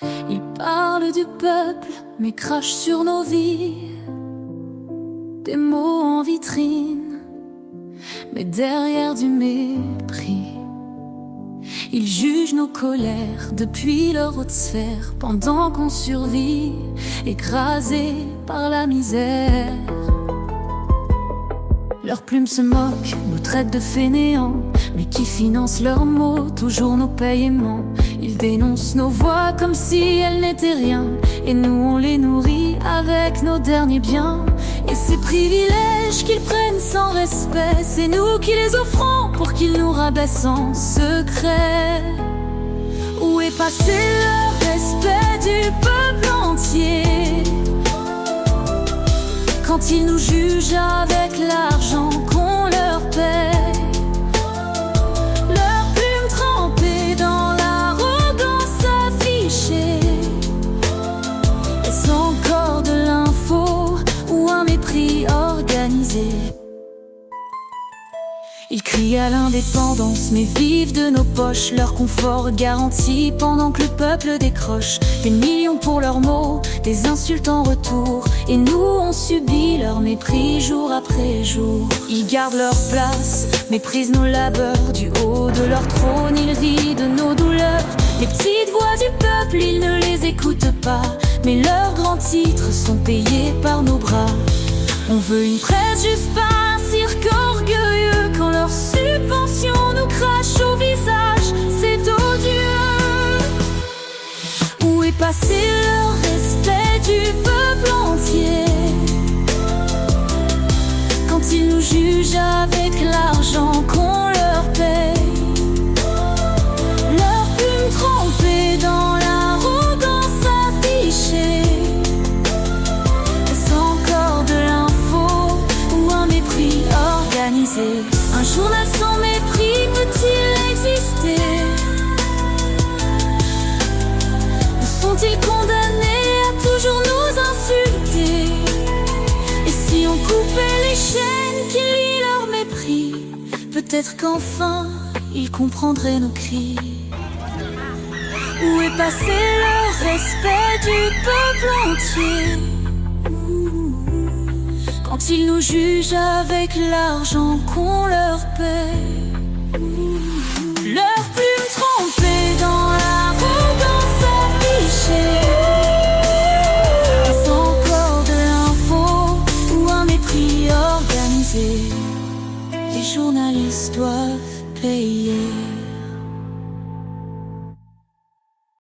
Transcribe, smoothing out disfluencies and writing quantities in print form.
Ils parlent du peuple, mais crachent sur nos vies. Des mots en vitrine, mais derrière du mépris. Ils jugent nos colères depuis leur haute sphère, pendant qu'on survit, écrasés par la misère. Leurs plumes se moquent, nous traitent de fainéants, mais qui financent leurs mots, toujours nos paiements. Ils dénoncent nos voix comme si elles n'étaient rien, et nous on les nourrit avec nos derniers biens. Et ces privilèges qu'ils prennent sans respect, c'est nous qui les offrons pour qu'ils nous rabaissent en secret. Où est passé le respect du peuple entier quand ils nous jugent avec l'argent qu'on leur paie? Leurs plumes trempées dans l'arrogance affichée, est-ce encore de l'info ou un mépris organisé? Ils crient à l'indépendance, mais vivent de nos poches. Leur confort garanti pendant que le peuple décroche. Des millions pour leurs mots, des insultes en retour, et nous on subit leur mépris jour après jour. Ils gardent leur place, méprisent nos labeurs. Du haut de leur trône, ils rient de nos douleurs. Les petites voix du peuple, ils ne les écoutent pas, mais leurs grands titres sont payés par nos bras. On veut une presse, juste pas un cirque orgueilleux, quand leurs subventions nous crachent au visage, c'est odieux. Où est passé le respect du peuple entier quand ils nous jugent avec l'argent qu'on leur paye? Leurs plumes trempées dans l'arrogance affichée, est-ce encore de l'info ou un mépris organisé? Un journal sans mépris peut-il exister? Ou sont-ils condamnés à toujours nous insulter? Et si on coupait les chaînes qui lient leur mépris, peut-être qu'enfin ils comprendraient nos cris. Où est passé le respect du peuple entier quand ils nous jugent avec l'argent qu'on leur paie?